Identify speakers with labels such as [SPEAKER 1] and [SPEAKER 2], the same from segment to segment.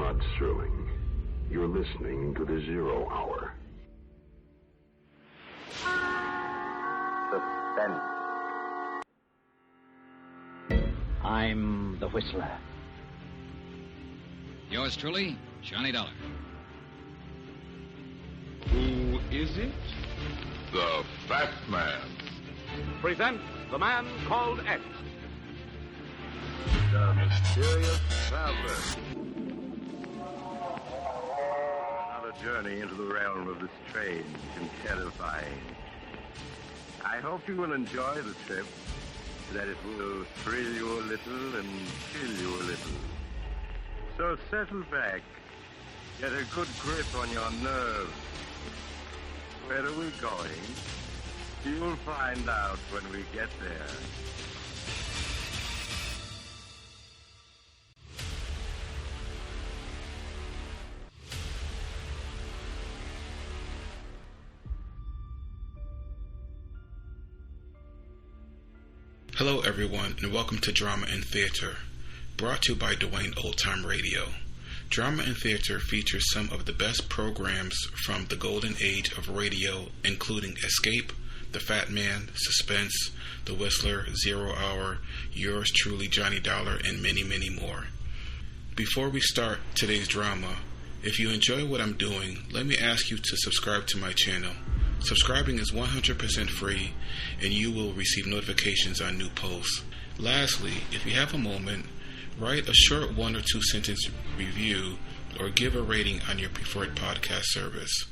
[SPEAKER 1] Rod Serling. You're listening to the Zero Hour.
[SPEAKER 2] Suspense. I'm the Whistler.
[SPEAKER 3] Yours truly, Johnny Dollar.
[SPEAKER 4] Who is it?
[SPEAKER 5] The Fat Man.
[SPEAKER 6] Presents The Man Called X.
[SPEAKER 5] The Mysterious Traveler. Another journey into the realm of the strange and terrifying. I hope you will enjoy the trip, that it will thrill you a little and chill you a little. So settle back, get a good grip on your nerves. Where are we going? You'll find out when we get there.
[SPEAKER 7] Hello everyone, and welcome to Drama and Theater, brought to you by Duane Old Time Radio. Drama and Theater features some of the best programs from the golden age of radio, including Escape, The Fat Man, Suspense, The Whistler, Zero Hour, Yours Truly, Johnny Dollar, and many, many more. Before we start today's drama, if you enjoy what I'm doing, let me ask you to subscribe to my channel. Subscribing is 100% free, and you will receive notifications on new posts. Lastly, if you have a moment, write a short 1 or 2 sentence review or give a rating on your preferred podcast service.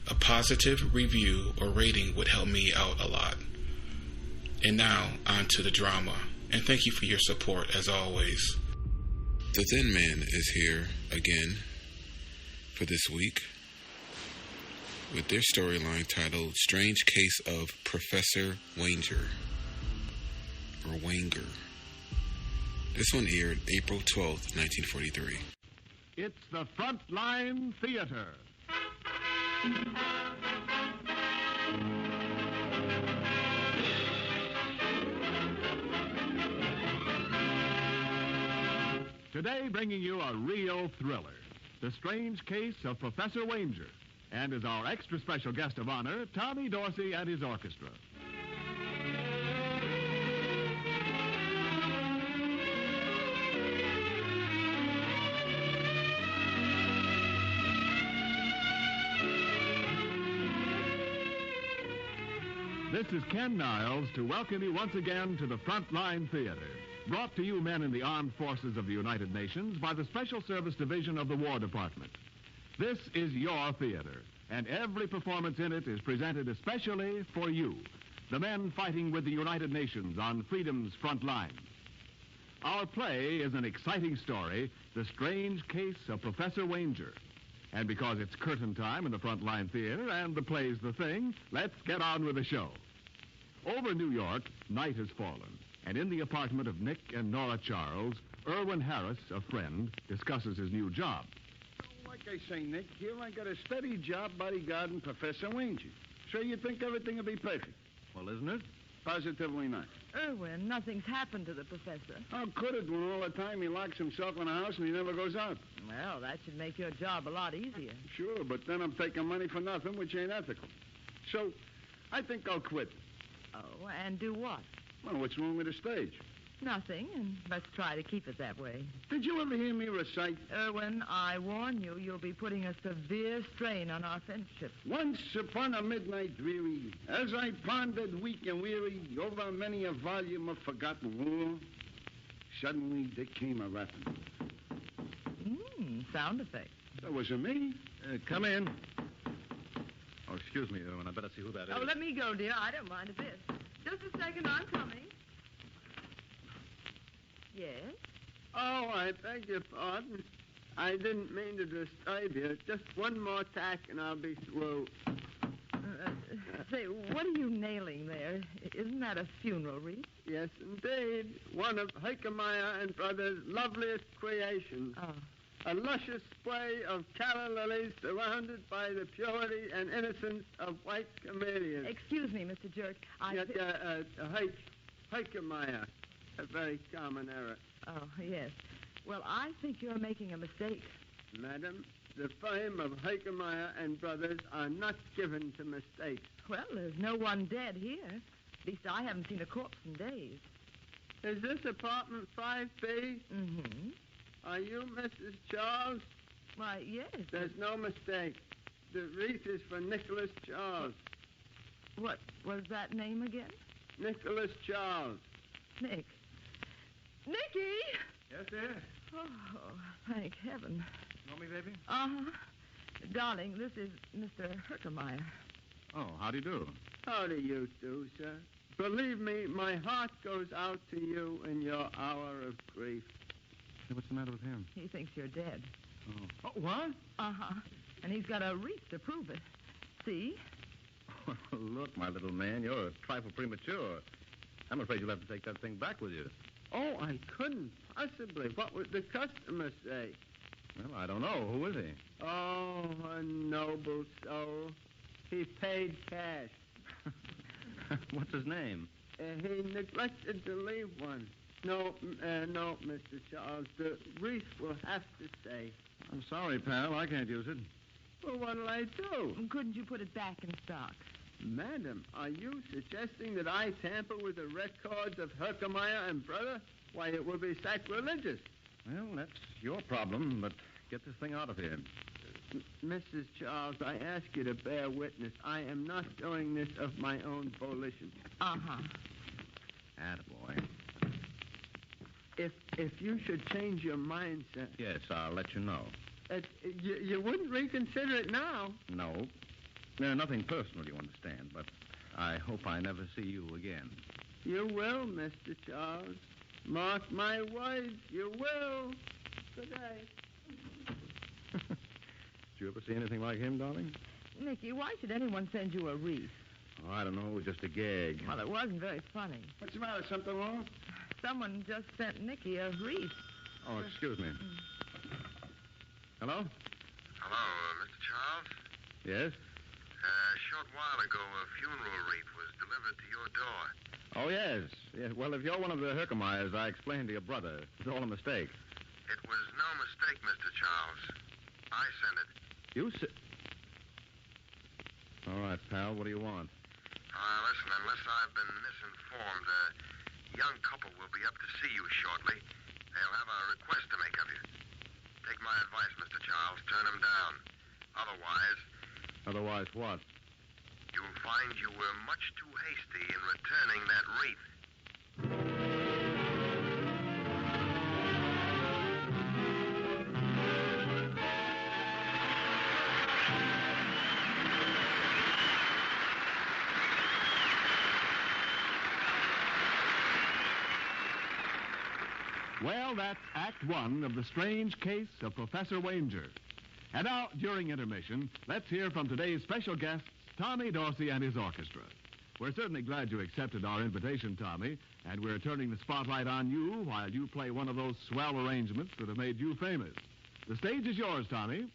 [SPEAKER 7] A positive review or rating would help me out a lot. And now, on to the drama, and thank you for your support as always. The Thin Man is here again for this week with their storyline titled Strange Case of Professor Wainger, or Wainger. This one aired April 12th, 1943.
[SPEAKER 6] It's the Frontline Theater. Today bringing you a real thriller, The Strange Case of Professor Wainger. And as our extra special guest of honor, Tommy Dorsey and his orchestra. This is Ken Niles to welcome you once again to the Frontline Theater, brought to you men in the Armed Forces of the United Nations by the Special Service Division of the War Department. This is your theater, and every performance in it is presented especially for you, the men fighting with the United Nations on freedom's front lines. Our play is an exciting story, The Strange Case of Professor Wainger. And because it's curtain time in the Frontline Theater and the play's the thing, let's get on with the show. Over New York, night has fallen, and in the apartment of Nick and Nora Charles, Irwin Harris, a friend, discusses his new job.
[SPEAKER 8] Like I say, Nick, here I got a steady job bodyguarding Professor Wainger. So you'd think everything would be perfect. Well, isn't it? Positively not.
[SPEAKER 9] Irwin, nothing's happened to the professor.
[SPEAKER 8] How could it when all the time he locks himself in a house and he never goes out?
[SPEAKER 9] Well, that should make your job a lot easier.
[SPEAKER 8] Sure, but then I'm taking money for nothing, which ain't ethical. So, I think I'll quit.
[SPEAKER 9] Oh, and do what?
[SPEAKER 8] Well, what's wrong with the stage?
[SPEAKER 9] Nothing, and let's try to keep it that way.
[SPEAKER 8] Did you ever hear me recite?
[SPEAKER 9] Irwin, I warn you, you'll be putting a severe strain on our friendship.
[SPEAKER 8] Once upon a midnight dreary, as I pondered weak and weary over many a volume of forgotten lore, suddenly there came a rapping.
[SPEAKER 9] Sound effect.
[SPEAKER 8] That wasn't me.
[SPEAKER 4] Come in. Oh, excuse me, Irwin. I better see who that is.
[SPEAKER 9] Oh, let me go, dear. I don't mind a bit. Just a second, I'm coming. Yes?
[SPEAKER 10] Oh, I beg your pardon. I didn't mean to disturb you. Just one more tack and I'll be through.
[SPEAKER 9] Say, what are you nailing there? Isn't that a funeral wreath?
[SPEAKER 10] Yes, indeed. One of Heikemeyer and Brothers' loveliest creations.
[SPEAKER 9] Oh.
[SPEAKER 10] A luscious spray of calla lilies surrounded by the purity and innocence of white camellias.
[SPEAKER 9] Excuse me, Mr. Jerk.
[SPEAKER 10] Heikemeyer. A very common error.
[SPEAKER 9] Oh, yes. Well, I think you're making a mistake.
[SPEAKER 10] Madam, the firm of Herkimer and Brothers are not given to mistakes.
[SPEAKER 9] Well, there's no one dead here. At least I haven't seen a corpse in days.
[SPEAKER 10] Is this apartment 5B?
[SPEAKER 9] Mm-hmm.
[SPEAKER 10] Are you Mrs. Charles?
[SPEAKER 9] Why, yes.
[SPEAKER 10] There's no mistake. The wreath is for Nicholas Charles.
[SPEAKER 9] What was that name again?
[SPEAKER 10] Nicholas Charles.
[SPEAKER 9] Nick. Nicky!
[SPEAKER 4] Yes, dear?
[SPEAKER 9] Oh, thank heaven.
[SPEAKER 4] You want me, baby?
[SPEAKER 9] Uh-huh. Darling, this is Mr. Herkimer.
[SPEAKER 4] Oh, how do you do?
[SPEAKER 10] How do you do, sir? Believe me, my heart goes out to you in your hour of grief.
[SPEAKER 4] Hey, what's the matter with him?
[SPEAKER 9] He thinks you're dead.
[SPEAKER 4] Oh, what?
[SPEAKER 9] Uh-huh. And he's got a wreath to prove it. See?
[SPEAKER 4] Look, my little man, you're a trifle premature. I'm afraid you'll have to take that thing back with you.
[SPEAKER 10] Oh, I couldn't possibly. What would the customer say?
[SPEAKER 4] Well, I don't know. Who is he?
[SPEAKER 10] Oh, a noble soul. He paid cash.
[SPEAKER 4] What's his name?
[SPEAKER 10] He neglected to leave one. No, Mr. Charles. The wreath will have to stay.
[SPEAKER 4] I'm sorry, pal. I can't use it.
[SPEAKER 10] Well, what'll I do?
[SPEAKER 9] Couldn't you put it back in stock?
[SPEAKER 10] Madam, are you suggesting that I tamper with the records of Herkimer and Brother? Why, it would be sacrilegious.
[SPEAKER 4] Well, that's your problem, but get this thing out of here.
[SPEAKER 10] Mrs. Charles, I ask you to bear witness. I am not doing this of my own volition.
[SPEAKER 9] Uh-huh.
[SPEAKER 4] Attaboy.
[SPEAKER 10] If you should change your mind, sir...
[SPEAKER 4] Yes, I'll let you know.
[SPEAKER 10] You wouldn't reconsider it now.
[SPEAKER 4] No. Nothing personal, you understand, but I hope I never see you again.
[SPEAKER 10] You will, Mr. Charles. Mark my words, you will. Good day.
[SPEAKER 4] Did you ever see anything like him, darling?
[SPEAKER 9] Nicky, why should anyone send you a wreath?
[SPEAKER 4] Oh, I don't know. It was just a gag.
[SPEAKER 9] Well, it wasn't very funny.
[SPEAKER 8] What's the matter? Something wrong?
[SPEAKER 9] Someone just sent Nicky a wreath.
[SPEAKER 4] Oh, excuse me. Hello?
[SPEAKER 5] Hello, Mr. Charles?
[SPEAKER 4] Yes?
[SPEAKER 5] A short while ago, a funeral wreath was delivered to your door.
[SPEAKER 4] Oh, yes. Well, if you're one of the Herkimers, I explained to your brother. It's all a mistake.
[SPEAKER 5] It was no mistake, Mr. Charles. I sent it.
[SPEAKER 4] You said... All right, pal. What do you want?
[SPEAKER 5] Listen, unless I've been misinformed, a young couple will be up to see you shortly. They'll have a request to make of you. Take my advice, Mr. Charles. Turn them down. Otherwise...
[SPEAKER 4] Otherwise what?
[SPEAKER 5] You'll find you were much too hasty in returning that wreath.
[SPEAKER 6] Well, that's Act One of The Strange Case of Professor Wainger. And now, during intermission, let's hear from today's special guests, Tommy Dorsey and his orchestra. We're certainly glad you accepted our invitation, Tommy, and we're turning the spotlight on you while you play one of those swell arrangements that have made you famous. The stage is yours, Tommy.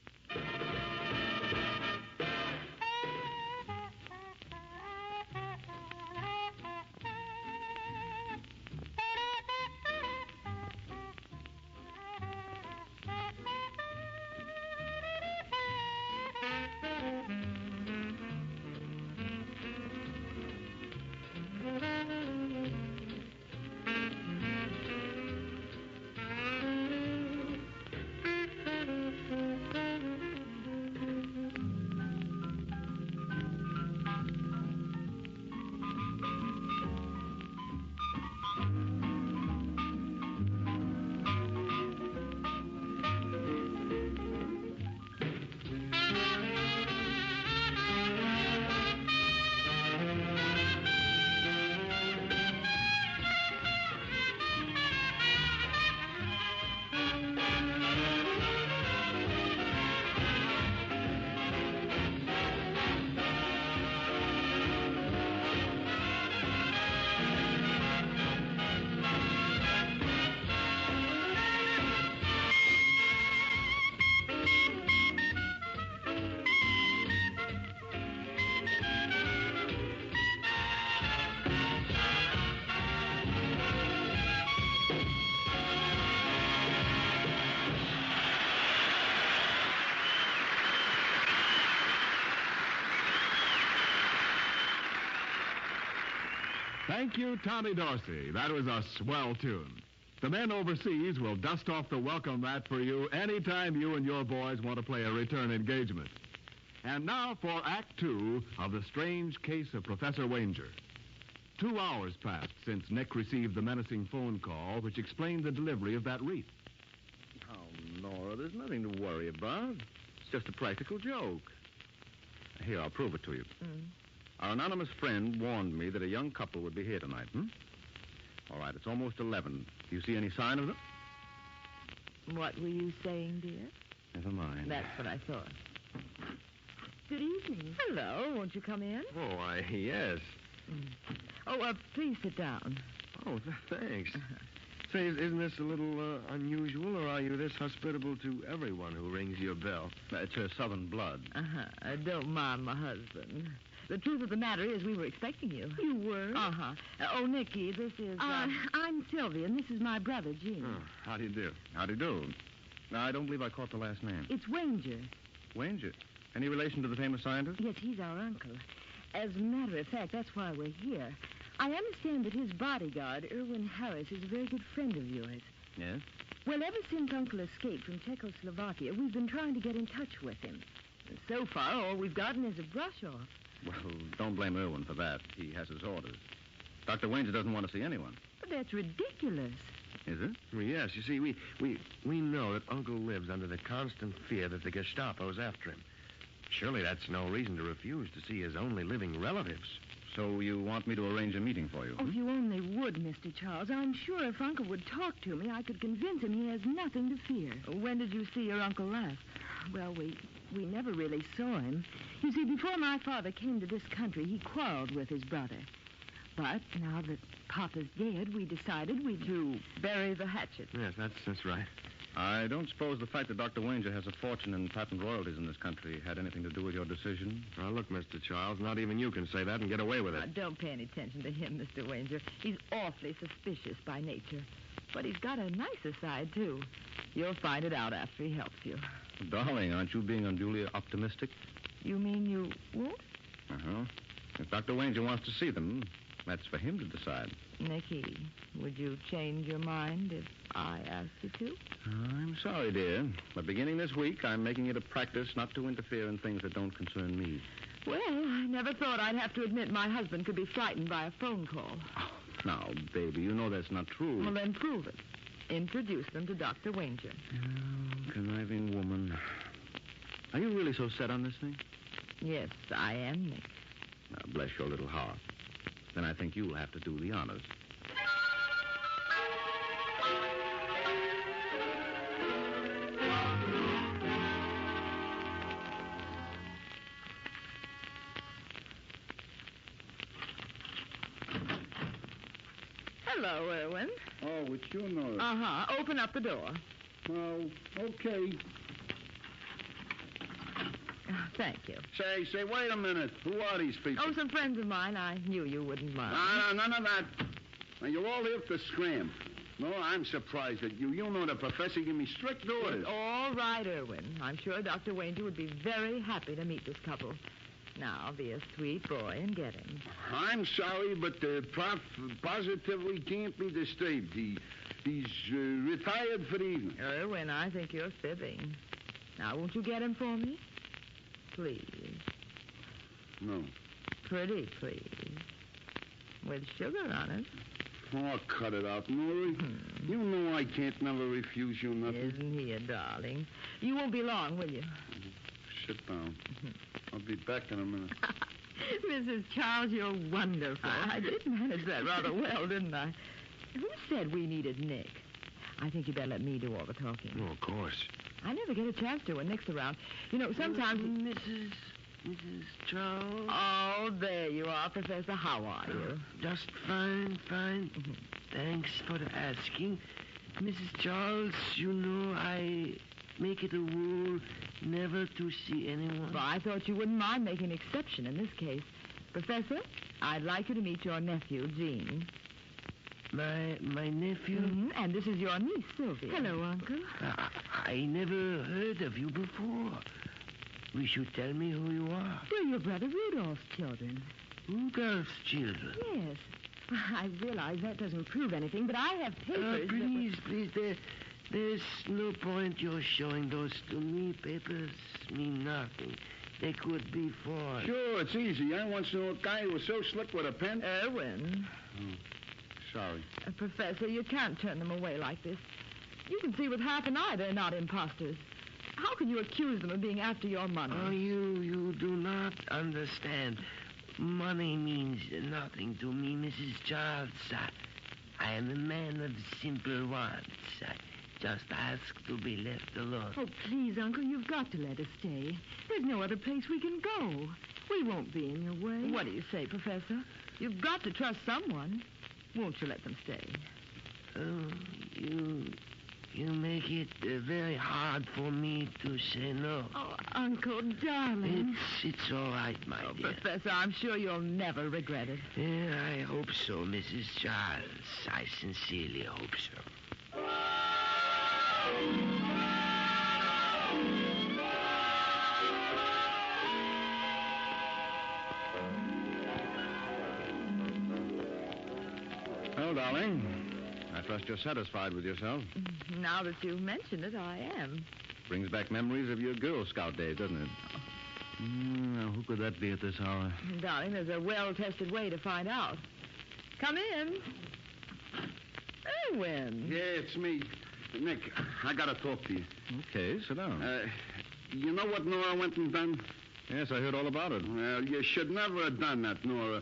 [SPEAKER 6] Thank you, Tommy Dorsey. That was a swell tune. The men overseas will dust off the welcome mat for you anytime you and your boys want to play a return engagement. And now for Act 2 of The Strange Case of Professor Wainger. 2 hours passed since Nick received the menacing phone call which explained the delivery of that wreath.
[SPEAKER 4] Oh, Nora, there's nothing to worry about. It's just a practical joke. Here, I'll prove it to you. Our anonymous friend warned me that a young couple would be here tonight. All right, it's almost 11. Do you see any sign of them?
[SPEAKER 9] What were you saying, dear?
[SPEAKER 4] Never mind.
[SPEAKER 9] That's what I thought. Good evening. Hello. Won't you come in?
[SPEAKER 4] Oh, yes.
[SPEAKER 9] Oh, please sit down.
[SPEAKER 11] Oh, thanks. Say, isn't this a little unusual, or are you this hospitable to everyone who rings your bell?
[SPEAKER 4] It's her southern blood.
[SPEAKER 9] Don't mind my husband. The truth of the matter is we were expecting you. You were? Oh, Nicky, this is... I'm Sylvia, and this is my brother, Gene.
[SPEAKER 4] Oh, how do you do? How do you do? I don't believe I caught the last name.
[SPEAKER 9] It's Wainger.
[SPEAKER 4] Wainger? Any relation to the famous scientist?
[SPEAKER 9] Yes, he's our uncle. As a matter of fact, that's why we're here. I understand that his bodyguard, Irwin Harris, is a very good friend of yours.
[SPEAKER 4] Yes?
[SPEAKER 9] Well, ever since Uncle escaped from Czechoslovakia, we've been trying to get in touch with him. So far, all we've gotten is a brush-off.
[SPEAKER 4] Well, don't blame Irwin for that. He has his orders. Dr. Wainger doesn't want to see anyone.
[SPEAKER 9] But that's ridiculous.
[SPEAKER 4] Is it?
[SPEAKER 11] Well, yes. You see, we know that Uncle lives under the constant fear that the Gestapo's after him. Surely that's no reason to refuse to see his only living relatives.
[SPEAKER 4] So you want me to arrange a meeting for you?
[SPEAKER 9] Oh, if you only would, Mr. Charles. I'm sure if Uncle would talk to me, I could convince him he has nothing to fear. When did you see your uncle last? Well, we never really saw him. You see, before my father came to this country, he quarreled with his brother. But now that Papa's dead, we decided to bury the hatchet.
[SPEAKER 11] Yes, that's right.
[SPEAKER 4] I don't suppose the fact that Dr. Wainger has a fortune in patent royalties in this country had anything to do with your decision?
[SPEAKER 11] Now, look, Mr. Charles, not even you can say that and get away with it.
[SPEAKER 9] Now, don't pay any attention to him, Mr. Wainger. He's awfully suspicious by nature. But he's got a nicer side, too. You'll find it out after he helps you.
[SPEAKER 4] Darling, aren't you being unduly optimistic?
[SPEAKER 9] You mean you won't?
[SPEAKER 4] If Dr. Wainger wants to see them, that's for him to decide.
[SPEAKER 9] Nicky, would you change your mind if I asked you to?
[SPEAKER 4] I'm sorry, dear. But beginning this week, I'm making it a practice not to interfere in things that don't concern me.
[SPEAKER 9] Well, I never thought I'd have to admit my husband could be frightened by a phone call.
[SPEAKER 4] Oh, now, baby, you know that's not true.
[SPEAKER 9] Well, then prove it. Introduce them to Dr. Wainger.
[SPEAKER 4] Oh, conniving woman. Are you really so set on this thing?
[SPEAKER 9] Yes, I am, Nick.
[SPEAKER 4] Now, bless your little heart. Then I think you'll have to do the honors.
[SPEAKER 9] Hello, Irwin.
[SPEAKER 8] Oh, it's you, Nora.
[SPEAKER 9] Open up the door.
[SPEAKER 8] Oh, okay.
[SPEAKER 9] Thank you.
[SPEAKER 8] Say, wait a minute. Who are these people?
[SPEAKER 9] Oh, some friends of mine. I knew you wouldn't mind.
[SPEAKER 8] No, none of that. Now, you're all here for scram. No, I'm surprised at you. You know the professor gave me strict orders.
[SPEAKER 9] It's all right, Irwin. I'm sure Dr. Wainger would be very happy to meet this couple. Now, be a sweet boy and get him.
[SPEAKER 8] I'm sorry, but the prof positively can't be disturbed. He's retired for the evening.
[SPEAKER 9] Irwin, I think you're fibbing. Now, won't you get him for me? Please.
[SPEAKER 8] No.
[SPEAKER 9] Pretty please. With sugar on it.
[SPEAKER 8] Oh, cut it out, Nora. You know I can't never refuse you nothing.
[SPEAKER 9] Isn't he a darling? You won't be long, will you?
[SPEAKER 8] Sit down. I'll be back in a minute.
[SPEAKER 9] Mrs. Charles, you're wonderful. I did manage that rather well, didn't I? Who said we needed Nick? I think you better let me do all the talking.
[SPEAKER 11] Oh, of course.
[SPEAKER 9] I never get a chance to when Nick's around. You know, sometimes...
[SPEAKER 11] Mrs. Charles?
[SPEAKER 9] Oh, there you are, Professor. How are you?
[SPEAKER 11] Just fine. Thanks for asking. Mrs. Charles, you know I make it a rule never to see anyone.
[SPEAKER 9] Well, I thought you wouldn't mind making an exception in this case. Professor, I'd like you to meet your nephew, Gene.
[SPEAKER 11] My nephew?
[SPEAKER 9] Mm-hmm. And this is your niece, Sylvia. Hello, Uncle.
[SPEAKER 11] I never heard of you before. Wish you'd tell me who you are.
[SPEAKER 9] We're your brother Rudolph's children.
[SPEAKER 11] Rudolph's children?
[SPEAKER 9] Yes. I realize that doesn't prove anything, but I have papers.
[SPEAKER 11] Please, there's no point you're showing those to me. Papers mean nothing. They could be false.
[SPEAKER 8] Sure, it's easy. I once knew a guy who was so slick with a pen.
[SPEAKER 9] Erwin.
[SPEAKER 8] Oh, sorry.
[SPEAKER 9] Professor, you can't turn them away like this. You can see with half an eye they're not imposters. How can you accuse them of being after your money?
[SPEAKER 11] Oh, you do not understand. Money means nothing to me, Mrs. Charles. I am a man of simple wants. I just ask to be left alone.
[SPEAKER 9] Oh, please, Uncle, you've got to let us stay. There's no other place we can go. We won't be in your way. What do you say, Professor? You've got to trust someone. Won't you let them stay?
[SPEAKER 11] Oh, you make it very hard for me to say no.
[SPEAKER 9] Oh, Uncle, darling.
[SPEAKER 11] It's all right, my dear.
[SPEAKER 9] Professor, I'm sure you'll never regret it.
[SPEAKER 11] Yeah, I hope so, Mrs. Charles. I sincerely hope so.
[SPEAKER 4] Well, darling, I trust you're satisfied with yourself.
[SPEAKER 9] Now that you've mentioned it, I am.
[SPEAKER 4] Brings back memories of your Girl Scout days, doesn't it? Now, who could that be at this hour?
[SPEAKER 9] Darling, there's a well-tested way to find out. Come in. Erwin.
[SPEAKER 8] Yeah, it's me. Nick, I got to talk to you.
[SPEAKER 4] Okay, sit down.
[SPEAKER 8] You know what Nora went and done?
[SPEAKER 4] Yes, I heard all about it.
[SPEAKER 8] Well, you should never have done that, Nora.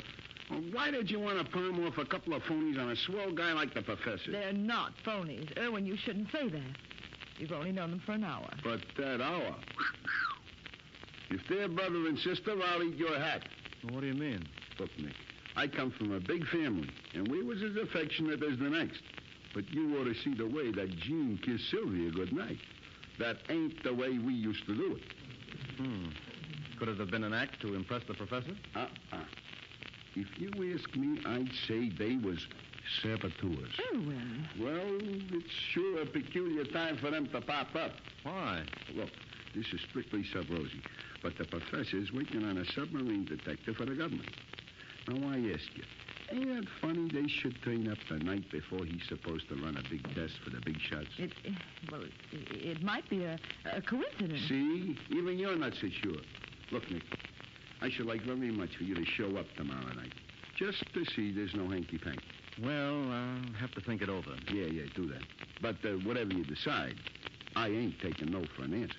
[SPEAKER 8] Well, why did you want to palm off a couple of phonies on a swell guy like the professor?
[SPEAKER 9] They're not phonies. Erwin, you shouldn't say that. You've only known them for an hour.
[SPEAKER 8] But that hour. If they're brother and sister, I'll eat your hat.
[SPEAKER 4] Well, what do you mean?
[SPEAKER 8] Look, Nick, I come from a big family, and we was as affectionate as the next. But you ought to see the way that Jean kissed Sylvia goodnight. That ain't the way we used to do it.
[SPEAKER 4] Could it have been an act to impress the professor?
[SPEAKER 8] If you ask me, I'd say they was saboteurs.
[SPEAKER 9] Erwin.
[SPEAKER 8] Well, it's sure a peculiar time for them to pop up.
[SPEAKER 4] Why?
[SPEAKER 8] Look, this is strictly sub-rosy, but the professor's working on a submarine detector for the government. Now, I ask you, ain't it funny they should turn up the night before he's supposed to run a big test for the big shots?
[SPEAKER 9] It might be a coincidence.
[SPEAKER 8] See? Even you're not so sure. Look, Nick, I should like very much for you to show up tomorrow night. Just to see there's no hanky-panky.
[SPEAKER 4] Well, I'll have to think it over.
[SPEAKER 8] Yeah, do that. But whatever you decide, I ain't taking no for an answer.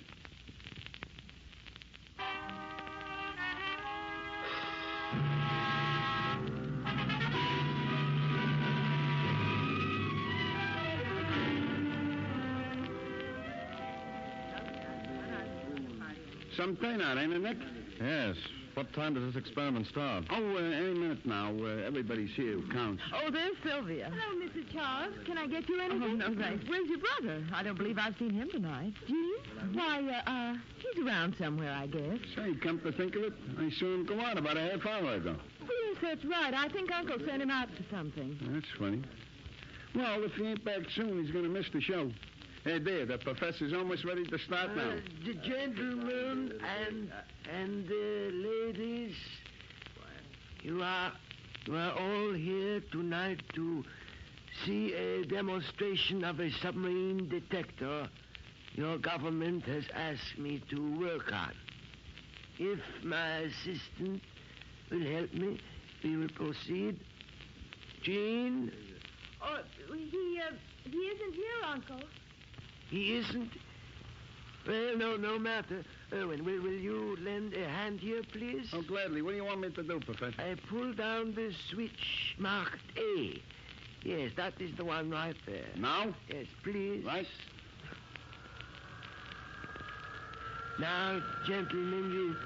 [SPEAKER 8] Some turnout, ain't it, Nick?
[SPEAKER 4] Yes. What time does this experiment start?
[SPEAKER 8] Oh, any minute now. Everybody's here who counts.
[SPEAKER 9] Oh, there's Sylvia.
[SPEAKER 12] Hello, Mrs. Charles. Can I get you anything?
[SPEAKER 9] Oh, no, thanks. Where's your brother? I don't believe I've seen him tonight.
[SPEAKER 12] Jean?
[SPEAKER 9] Why, he's around somewhere, I guess.
[SPEAKER 8] Say, come to think of it, I saw him go out about a half hour ago.
[SPEAKER 9] Yes, that's right. I think Uncle sent him out for something.
[SPEAKER 8] That's funny. Well, if he ain't back soon, he's going to miss the show. Hey, there, the professor's almost ready to start now.
[SPEAKER 11] The gentlemen and the ladies, you are all here tonight to see a demonstration of a submarine detector your government has asked me to work on. If my assistant will help me, we will proceed. Jean?
[SPEAKER 12] Oh, he isn't here, Uncle.
[SPEAKER 11] He isn't? Well, no matter. Erwin, will you lend a hand here, please?
[SPEAKER 8] Oh, gladly. What do you want me to do, Professor?
[SPEAKER 11] I pull down the switch marked A. Yes, that is the one right there.
[SPEAKER 8] Now?
[SPEAKER 11] Yes, please.
[SPEAKER 8] Right.
[SPEAKER 11] Now, gentlemen,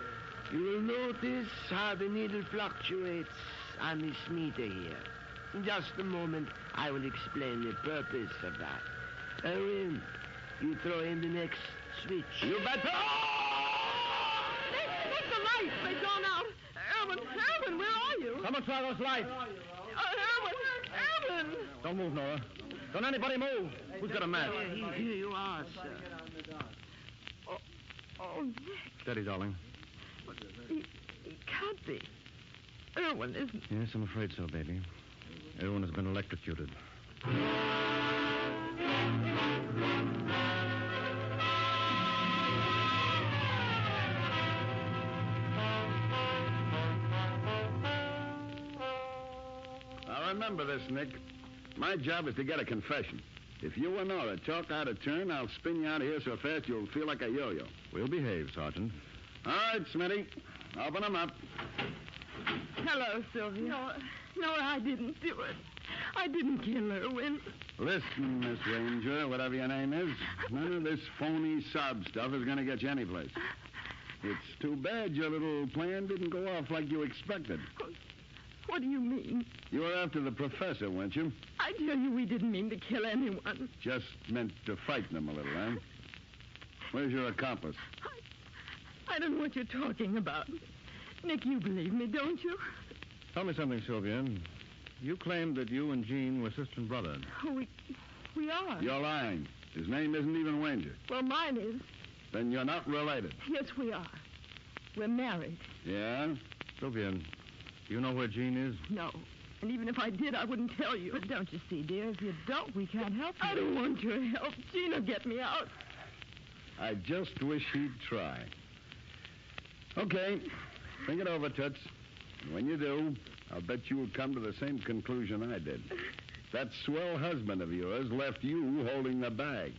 [SPEAKER 11] you will notice how the needle fluctuates on this meter here. In just a moment, I will explain the purpose of that. Erwin, you throw in the next switch.
[SPEAKER 8] You bet.
[SPEAKER 9] Nick, the lights! They've gone out. Erwin, where are you?
[SPEAKER 4] Someone try those lights.
[SPEAKER 9] Erwin!
[SPEAKER 4] Don't move, Nora. Don't anybody move. Who's got a match?
[SPEAKER 11] Here you are, sir.
[SPEAKER 9] Oh, Nick.
[SPEAKER 4] Steady, darling.
[SPEAKER 9] He can't be. Erwin isn't.
[SPEAKER 4] Yes, I'm afraid so, baby. Everyone has been electrocuted.
[SPEAKER 8] Now, remember this, Nick. My job is to get a confession. If you and Nora talk out of turn, I'll spin you out of here so fast you'll feel like a yo-yo.
[SPEAKER 4] We'll behave, Sergeant.
[SPEAKER 8] All right, Smitty. Open them up.
[SPEAKER 9] Hello, Sylvia. No, I didn't do it. I didn't kill her, Win.
[SPEAKER 8] Listen, Miss Wainger, whatever your name is, none of this phony sob stuff is going to get you anyplace. It's too bad your little plan didn't go off like you expected.
[SPEAKER 9] What do you mean?
[SPEAKER 8] You were after the professor, weren't you?
[SPEAKER 9] I tell you, we didn't mean to kill anyone.
[SPEAKER 8] Just meant to frighten him a little, huh? Where's your accomplice?
[SPEAKER 9] I don't know what you're talking about. Nick, you believe me, don't you?
[SPEAKER 4] Tell me something, Sylvia. You claimed that you and Jean were sister and brother.
[SPEAKER 9] Oh, we are.
[SPEAKER 8] You're lying. His name isn't even Wainger.
[SPEAKER 9] Well, mine is.
[SPEAKER 8] Then you're not related.
[SPEAKER 9] Yes, we are. We're married.
[SPEAKER 8] Yeah?
[SPEAKER 4] Sylvia, do you know where Jean is?
[SPEAKER 9] No. And even if I did, I wouldn't tell you. But don't you see, dear, if you don't, we can't help you. I don't want your help. Jean will get me out.
[SPEAKER 8] I just wish he'd try. Okay. Think it over, Toots. And when you do, I'll bet you'll come to the same conclusion I did. That swell husband of yours left you holding the bag.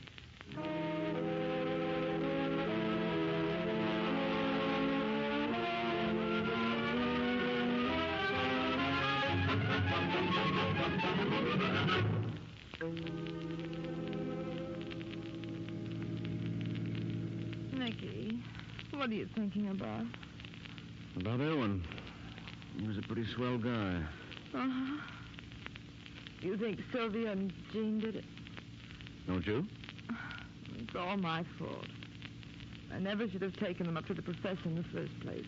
[SPEAKER 9] Nicky, what are you thinking about?
[SPEAKER 4] About Erwin. He was a pretty swell guy.
[SPEAKER 9] Uh-huh. You think Sylvia and Jean did it?
[SPEAKER 4] Don't you?
[SPEAKER 9] It's all my fault. I never should have taken them up to the professor in the first place.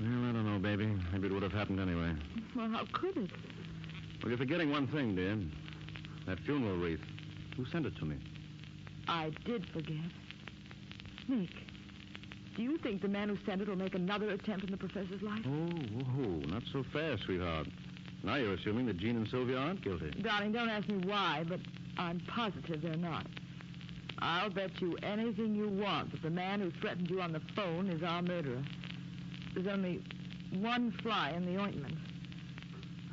[SPEAKER 4] Well, I don't know, baby. Maybe it would have happened anyway.
[SPEAKER 9] Well, how could it?
[SPEAKER 4] Well, you're forgetting one thing, dear. That funeral wreath. Who sent it to me?
[SPEAKER 9] I did forget. Nick, do you think the man who sent it will make another attempt in the professor's life?
[SPEAKER 4] Oh, not so fast, sweetheart. Now you're assuming that Jean and Sylvia aren't guilty.
[SPEAKER 9] Darling, don't ask me why, but I'm positive they're not. I'll bet you anything you want that the man who threatened you on the phone is our murderer. There's only one fly in the ointment.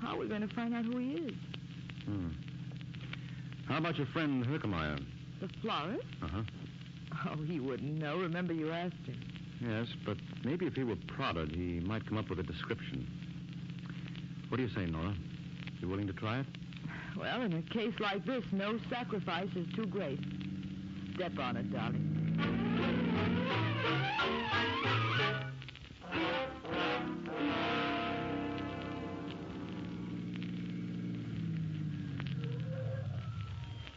[SPEAKER 9] How are we going to find out who he is?
[SPEAKER 4] How about your friend Herkemeyer?
[SPEAKER 9] The florist?
[SPEAKER 4] Uh-huh.
[SPEAKER 9] Oh, he wouldn't know. Remember you asked him.
[SPEAKER 4] Yes, but maybe if he were prodded, he might come up with a description. What do you say, Nora? You willing to try it?
[SPEAKER 9] Well, in a case like this, no sacrifice is too great. Step on it, darling.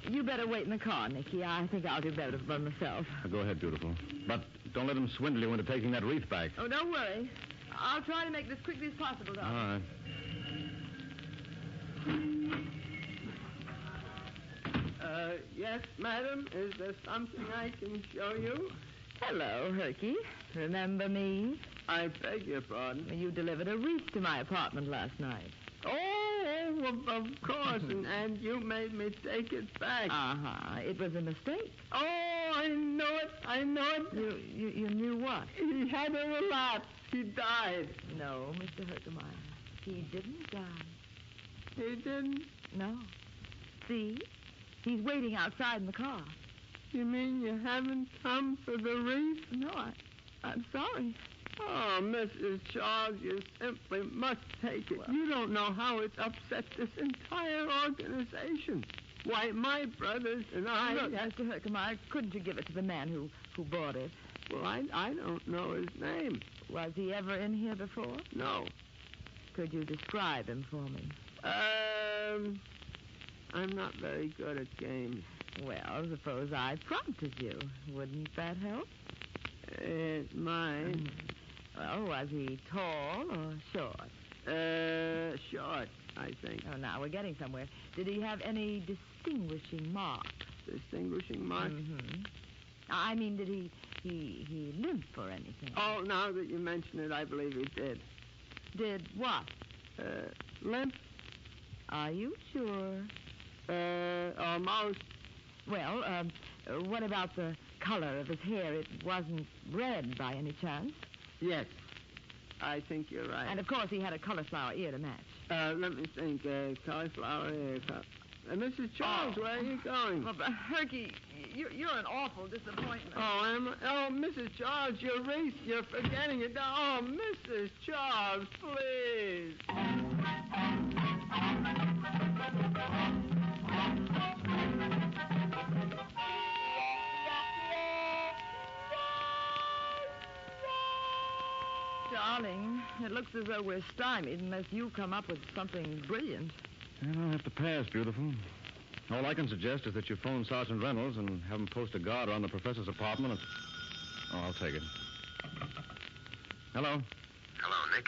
[SPEAKER 9] You better wait in the car, Nicky. I think I'll do better by myself.
[SPEAKER 4] Go ahead, beautiful. But don't let him swindle you into taking that wreath back.
[SPEAKER 9] Oh, don't worry. I'll try to make this quickly as possible, darling.
[SPEAKER 4] All right.
[SPEAKER 10] Yes, madam. Is there something I can show you?
[SPEAKER 9] Hello, Herky. Remember me?
[SPEAKER 10] I beg your pardon.
[SPEAKER 9] You delivered a wreath to my apartment last night.
[SPEAKER 10] Oh, of course. and you made me take it back.
[SPEAKER 9] Uh-huh. It was a mistake.
[SPEAKER 10] Oh, I know it.
[SPEAKER 9] You knew what?
[SPEAKER 10] He had a relapse. He died.
[SPEAKER 9] No, Mr. Herkemeyer. He didn't die.
[SPEAKER 10] He didn't?
[SPEAKER 9] No. See? He's waiting outside in the car.
[SPEAKER 10] You mean you haven't come for the wreath?
[SPEAKER 9] No, I'm sorry.
[SPEAKER 10] Oh, Mrs. Charles, you simply must take it. Well, you don't know how it's upset this entire organization. Why, my brothers and I...
[SPEAKER 9] Look, Mr. Herkemeyer, couldn't you give it to the man who bought it?
[SPEAKER 10] Well, I don't know his name.
[SPEAKER 9] Was he ever in here before?
[SPEAKER 10] No.
[SPEAKER 9] Could you describe him for me?
[SPEAKER 10] I'm not very good at games.
[SPEAKER 9] Well, suppose I prompted you. Wouldn't that help?
[SPEAKER 10] It might.
[SPEAKER 9] Well, was he tall or short?
[SPEAKER 10] Short, I think.
[SPEAKER 9] Oh, now we're getting somewhere. Did he have any distinguishing marks?
[SPEAKER 10] Distinguishing marks?
[SPEAKER 9] Mm-hmm. I mean, did he limp or anything?
[SPEAKER 10] Oh, now that you mention it, I believe he did.
[SPEAKER 9] Did what?
[SPEAKER 10] Limp?
[SPEAKER 9] Are you sure?
[SPEAKER 10] Almost.
[SPEAKER 9] Well, what about the color of his hair? It wasn't red by any chance.
[SPEAKER 10] Yes. I think you're right.
[SPEAKER 9] And, of course, he had a cauliflower ear to match.
[SPEAKER 10] Let me think. Cauliflower ear. Mrs. Charles, where are you going?
[SPEAKER 9] Well, Herky, you're an awful disappointment.
[SPEAKER 10] Mrs. Charles, you're forgetting it. Oh, Mrs. Charles, please.
[SPEAKER 9] Darling, it looks as though we're stymied unless you come up with something brilliant.
[SPEAKER 4] I'll have to pass, beautiful. All I can suggest is that you phone Sergeant Reynolds and have him post a guard around the professor's apartment. I'll take it. Hello?
[SPEAKER 5] Hello, Nick.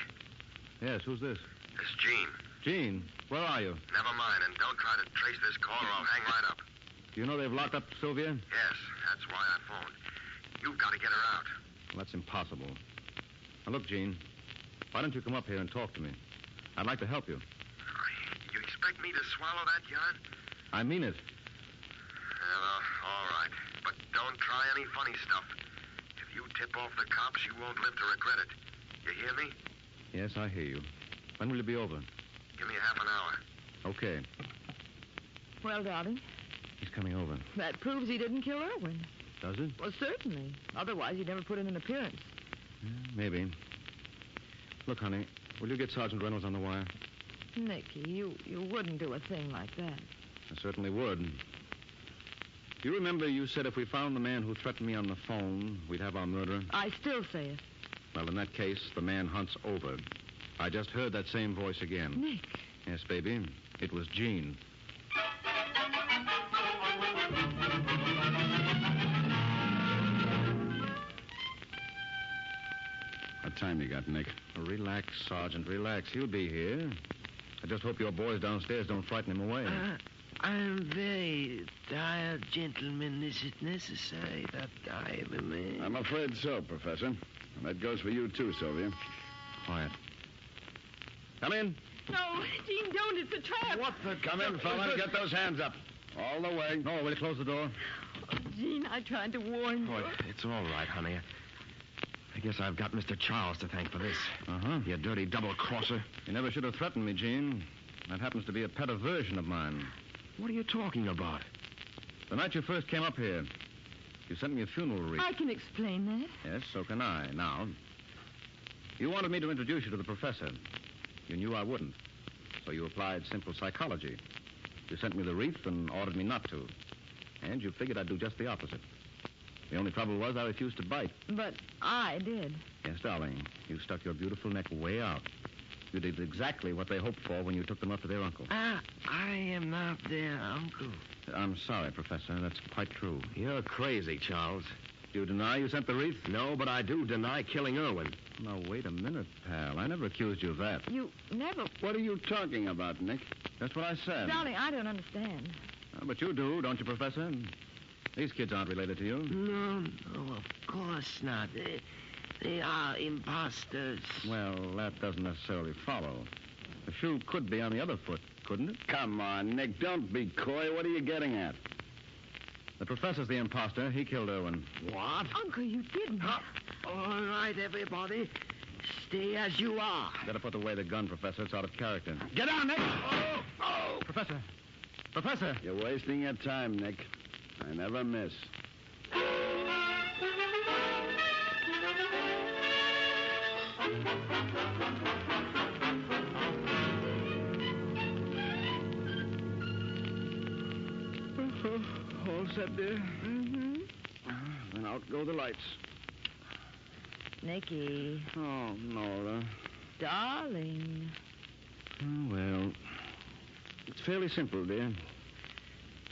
[SPEAKER 4] Yes, who's this?
[SPEAKER 5] It's Gene.
[SPEAKER 4] Gene, where are you?
[SPEAKER 5] Never mind, and don't try to trace this call or I'll hang right up.
[SPEAKER 4] Do you know they've locked up Sylvia?
[SPEAKER 5] Yes, that's why I phoned. You've got to get her out.
[SPEAKER 4] Well, that's impossible. Now, look, Gene, why don't you come up here and talk to me? I'd like to help you.
[SPEAKER 5] You expect me to swallow that yarn?
[SPEAKER 4] I mean it.
[SPEAKER 5] Well, all right. But don't try any funny stuff. If you tip off the cops, you won't live to regret it. You hear me?
[SPEAKER 4] Yes, I hear you. When will you be over?
[SPEAKER 5] Give me half an hour.
[SPEAKER 4] Okay.
[SPEAKER 9] Well, darling,
[SPEAKER 4] He's coming over.
[SPEAKER 9] that proves he didn't kill Irwin.
[SPEAKER 4] Does it?
[SPEAKER 9] Well, certainly. Otherwise, he'd never put in an appearance.
[SPEAKER 4] Maybe. Look, honey, will you get Sergeant Reynolds on the wire?
[SPEAKER 9] Nicky, you wouldn't do a thing like that.
[SPEAKER 4] I certainly would. You remember you said if we found the man who threatened me on the phone, we'd have our murderer?
[SPEAKER 9] I still say it.
[SPEAKER 4] Well, in that case, the man hunts over. I just heard that same voice again.
[SPEAKER 9] Nick.
[SPEAKER 4] Yes, baby. It was Gene.
[SPEAKER 8] What time you got, Nick?
[SPEAKER 4] Relax, Sergeant, relax. He'll be here. I just hope your boys downstairs don't frighten him away.
[SPEAKER 11] I'm very tired, gentlemen. Is it necessary that I remain?
[SPEAKER 8] I'm afraid so, Professor. And that goes for you, too, Sylvia.
[SPEAKER 4] Quiet. Come in.
[SPEAKER 9] No, Gene, don't. It's a trap.
[SPEAKER 4] What the...
[SPEAKER 8] Come in, fella. Get those hands up. All the way.
[SPEAKER 4] No, will you close the door?
[SPEAKER 9] Oh, Gene, I tried to warn you.
[SPEAKER 13] Oh, it's all right, honey. I guess I've got Mr. Charles to thank for this.
[SPEAKER 4] Uh-huh.
[SPEAKER 13] You dirty double-crosser.
[SPEAKER 4] You never should have threatened me, Gene. That happens to be a pet aversion of mine.
[SPEAKER 13] What are you talking about?
[SPEAKER 4] The night you first came up here, you sent me a funeral wreath.
[SPEAKER 9] I can explain that.
[SPEAKER 4] Yes, so can I. Now, you wanted me to introduce you to the professor. You knew I wouldn't. So you applied simple psychology. You sent me the wreath and ordered me not to. And you figured I'd do just the opposite. The only trouble was I refused to bite.
[SPEAKER 9] But I did.
[SPEAKER 4] Yes, darling. You stuck your beautiful neck way out. You did exactly what they hoped for when you took them up to their uncle.
[SPEAKER 11] I am not their uncle.
[SPEAKER 4] I'm sorry, Professor. That's quite true.
[SPEAKER 13] You're crazy, Charles.
[SPEAKER 4] Do you deny you sent the wreath?
[SPEAKER 13] No, but I do deny killing Irwin.
[SPEAKER 4] Now, wait a minute, pal. I never accused you of that.
[SPEAKER 9] You never...
[SPEAKER 8] What are you talking about, Nick?
[SPEAKER 4] That's what I said.
[SPEAKER 9] Darling, I don't understand.
[SPEAKER 4] But you do, don't you, Professor? These kids aren't related to you.
[SPEAKER 11] No, of course not. They are imposters.
[SPEAKER 4] Well, that doesn't necessarily follow. The shoe could be on the other foot, couldn't it?
[SPEAKER 8] Come on, Nick. Don't be coy. What are you getting at?
[SPEAKER 4] The professor's the imposter. He killed Irwin.
[SPEAKER 11] What?
[SPEAKER 9] Uncle, you didn't.
[SPEAKER 11] All right, everybody. Stay as you are.
[SPEAKER 4] Better put away the gun, Professor. It's out of character.
[SPEAKER 8] Get down, Nick!
[SPEAKER 11] Oh!
[SPEAKER 4] Professor! Professor!
[SPEAKER 8] You're wasting your time, Nick. I never miss.
[SPEAKER 10] All set, dear?
[SPEAKER 9] Mm-hmm.
[SPEAKER 10] Then out go the lights.
[SPEAKER 9] Nicky.
[SPEAKER 10] Oh, Nora.
[SPEAKER 9] Darling.
[SPEAKER 4] Oh, well, it's fairly simple, dear.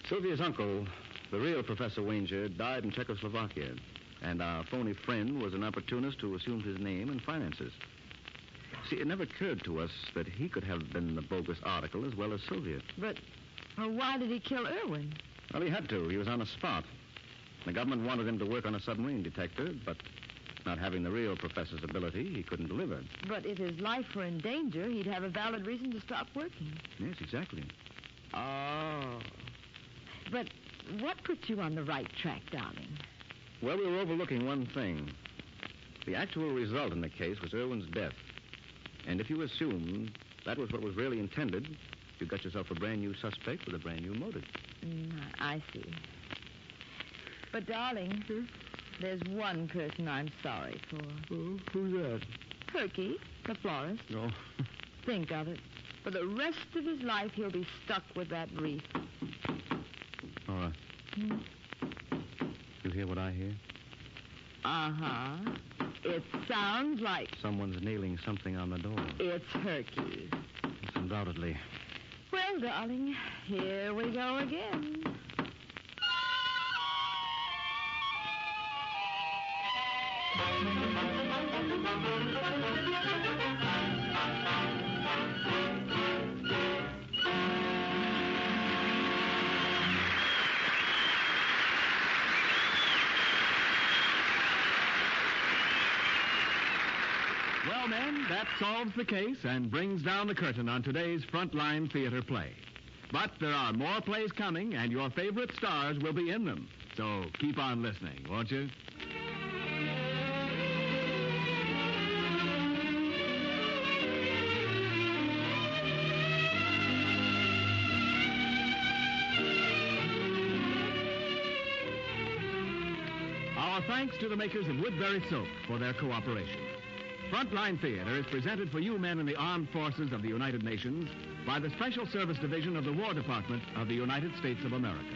[SPEAKER 4] Sylvia's uncle, the real Professor Wainger, died in Czechoslovakia, and our phony friend was an opportunist who assumed his name and finances. See, it never occurred to us that he could have been the bogus article as well as Sylvia.
[SPEAKER 9] But why did he kill Irwin?
[SPEAKER 4] Well, he had to. He was on the spot. The government wanted him to work on a submarine detector, but Not having the real professor's ability, he couldn't deliver.
[SPEAKER 9] But if his life were in danger, he'd have a valid reason to stop working.
[SPEAKER 4] Yes, exactly.
[SPEAKER 9] Oh. But what put you on the right track, darling?
[SPEAKER 4] Well, we were overlooking one thing. The actual result in the case was Irwin's death. And if you assume that was what was really intended, you got yourself a brand new suspect with a brand new motive.
[SPEAKER 9] I see. But, darling, there's one person I'm sorry for.
[SPEAKER 10] Oh, who's that?
[SPEAKER 9] Perky, the florist.
[SPEAKER 10] No.
[SPEAKER 9] Think of it. For the rest of his life, he'll be stuck with that wreath.
[SPEAKER 4] Nora. You hear what I hear?
[SPEAKER 9] Uh-huh. It sounds like...
[SPEAKER 4] Someone's nailing something on the door.
[SPEAKER 9] It's Herky.
[SPEAKER 4] It's undoubtedly.
[SPEAKER 9] Well, darling, here we go again.
[SPEAKER 6] Well, men, that solves the case and brings down the curtain on today's Frontline Theater play. But there are more plays coming, and your favorite stars will be in them. So keep on listening, won't you? Our thanks to the makers of Woodbury Soap for their cooperation. Frontline Theater is presented for you men in the armed forces of the United Nations by the Special Service Division of the War Department of the United States of America.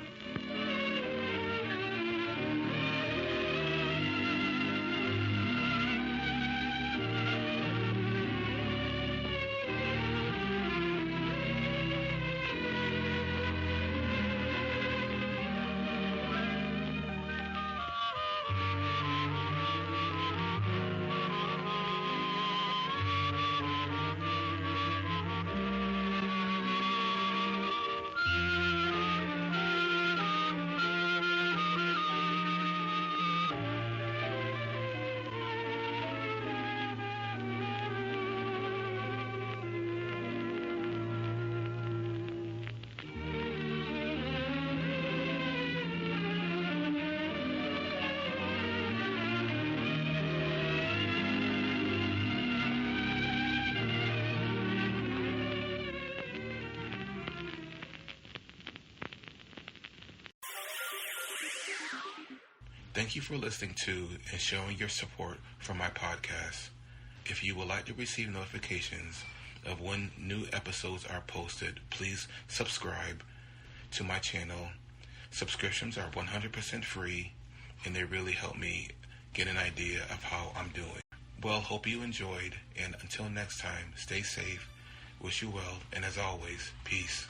[SPEAKER 7] Thank you for listening to and showing your support for my podcast. If you would like to receive notifications of when new episodes are posted, please subscribe to my channel. Subscriptions are 100% free, and they really help me get an idea of how I'm doing. Well, hope you enjoyed, and until next time, stay safe, wish you well, and as always, peace.